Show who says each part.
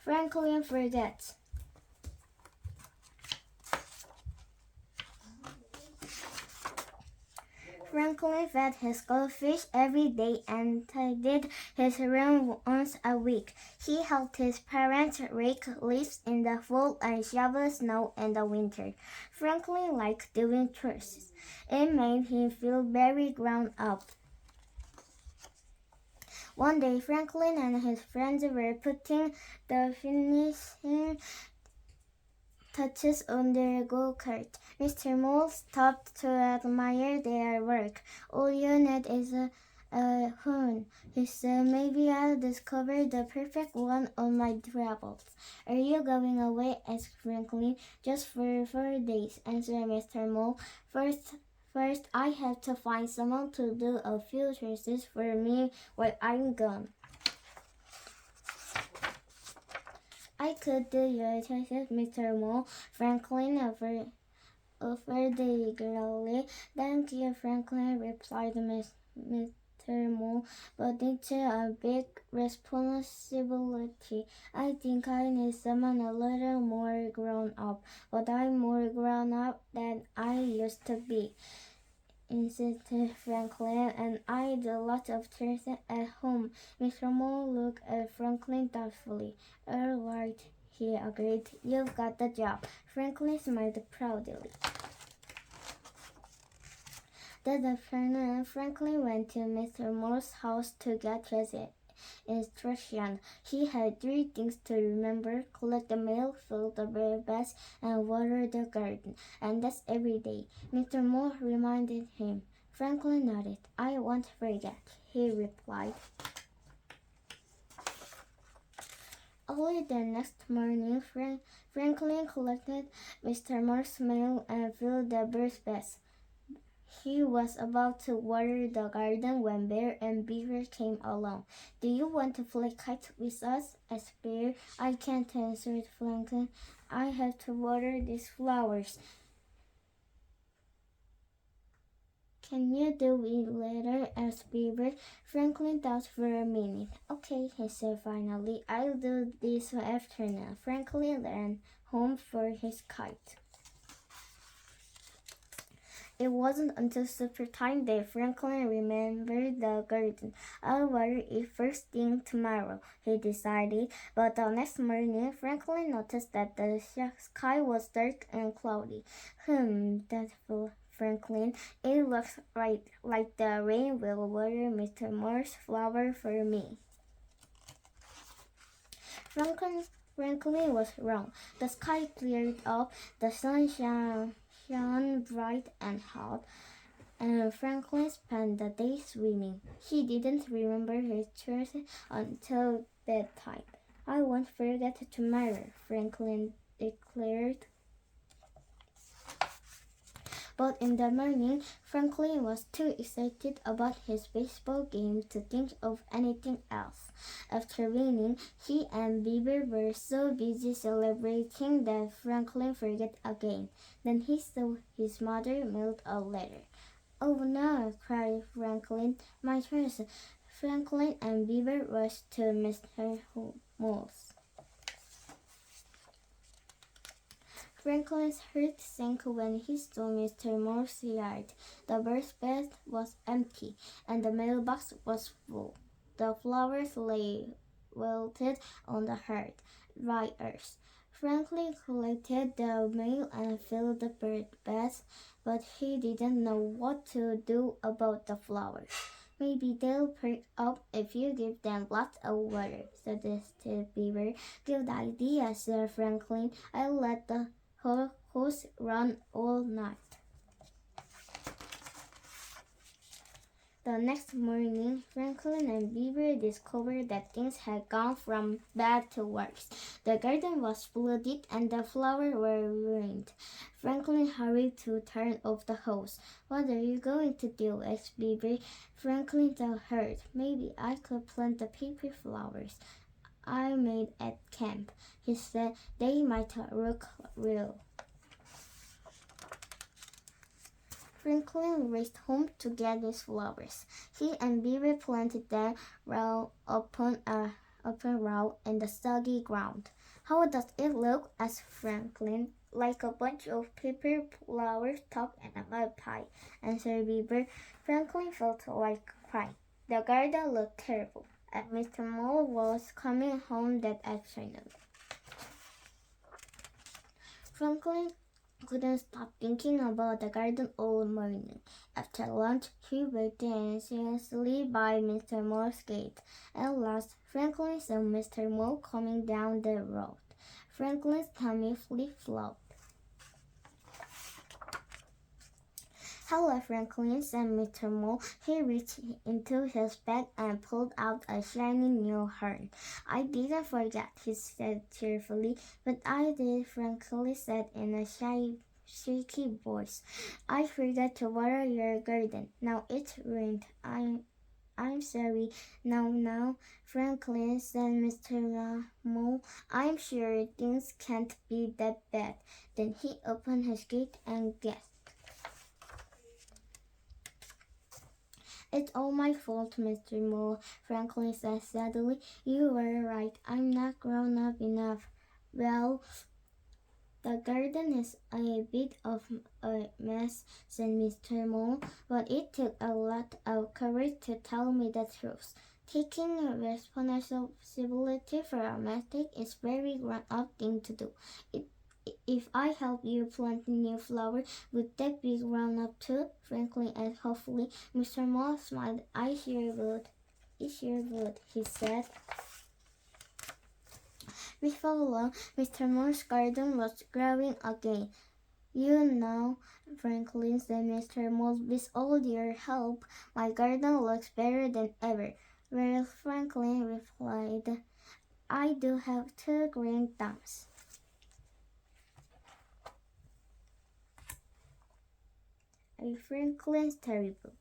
Speaker 1: Franklin forgets. Franklin fed his goldfish every day and tidied his room once a week. He helped his parents rake leaves in the fall and shovel snow in the winter. Franklin liked doing chores. It made him feel very grown up. One day, Franklin and his friends were putting the finishing touches on their go-kart. Mr. Mole stopped to admire their work. "All you need is a horn," he said. "Maybe I'll discover the perfect one on my travels." "Are you going away?" asked Franklin. "Just for 4 days," answered Mr. Mole. First, I have to find someone to do a few chores for me while I'm gone." "I could do your chores, Mr. Mole," Franklin offered eagerly. "Thank you, Franklin," replied Mr. Mole, "but it's a big responsibility. I think I need someone a little more grown up, but I'm more grown up than I used to be," insisted Franklin, "and I do lots of chores at home." Mr. Mole looked at Franklin thoughtfully. "All right," he agreed. "You've got the job." Franklin smiled proudly. That afternoon, Franklin went to Mr. Mole's house to get his instructions. He had 3 things to remember: collect the mail, fill the bird bath, and water the garden. And that's every day. Mr. Mole reminded him. Franklin nodded. "I won't forget," he replied. Early the next morning, Franklin collected Mr. Mole's mail and filled the bird's bath. He was about to water the garden when Bear and Beaver came along. "Do you want to fly kite with us?" asked Bear. "I can't," answered Franklin. "I have to water these flowers." "Can you do it later?" asked Beaver. Franklin thought for a minute. "Okay," he said finally. "I'll do this afternoon." Franklin ran home for his kite. It wasn't until supper time that Franklin remembered the garden. "I'll water it first thing tomorrow," he decided. But the next morning, Franklin noticed that the sky was dark and cloudy. Thought Franklin. "It looks like the rain will water Mr. Moore's flower for me." Franklin was wrong. The sky cleared up, the sun shone bright and hot, and Franklin spent the day swimming. He didn't remember his chores until bedtime. "I won't forget tomorrow," Franklin declared. But in the morning, Franklin was too excited about his baseball game to think of anything else. After winning, he and Beaver were so busy celebrating that Franklin forgot again. Then he saw his mother mailed a letter. "Oh no!" cried Franklin. "My chores!" Franklin and Beaver rushed to Mr. Mole's. Franklin's heart sank when he saw Mr. Moore's yard. The bird's bath was empty, and the mailbox was full. The flowers lay wilted on the hard, dry earth. Franklin collected the mail and filled the bird bath, but he didn't know what to do about the flowers. "Maybe they'll perk up if you give them lots of water," suggested Beaver. "Good idea," said Franklin. "I'll let the hose run all night." The next morning, Franklin and Beaver discovered that things had gone from bad to worse. The garden was flooded and the flowers were ruined. Franklin hurried to turn off the hose. "What are you going to do?" asked Beaver. Franklin thought hard. "Maybe I could plant the paper flowers I made at camp," he said. "They might look real." Franklin raced home to get his flowers. He and Beaver planted them round upon a open row in the soggy ground. How does it look? asked Franklin. Like a bunch of paper flowers stuck in a mud pie, answered Beaver. Franklin felt like crying. The garden looked terrible, and Mr. Mole was coming home that afternoon. Franklin couldn't stop thinking about the garden all morning. After lunch, he waited anxiously by Mr. Mole's gate. At last, Franklin saw Mr. Mole coming down the road. Franklin's tummy flip-flopped. "Hello, Franklin," said Mr. Mole. He reached into his bag and pulled out a shiny new horn. "I didn't forget," he said cheerfully. "But I did," Franklin said in a shaky voice. "I forgot to water your garden. Now it's ruined. I'm sorry." Now, Franklin," said Mr. Mole. "I'm sure things can't be that bad." Then he opened his gate and gasped. "It's all my fault, Mr. Mole," Franklin said sadly. "You were right. I'm not grown up enough." "Well, the garden is a bit of a mess," said Mr. Mole, "but it took a lot of courage to tell me the truth. Taking responsibility for a mistake is a very grown-up thing to do. If I help you plant new flowers, would that be grown up too?" Franklin asked hopefully. Mr. Mole smiled. "I sure would. He said. Before long, Mr. Mole's garden was growing again. "You know, Franklin," said Mr. Mole, "with all your help, my garden looks better than ever." "Well," Franklin replied, "I do have two green thumbs." A Franklin's Storybook.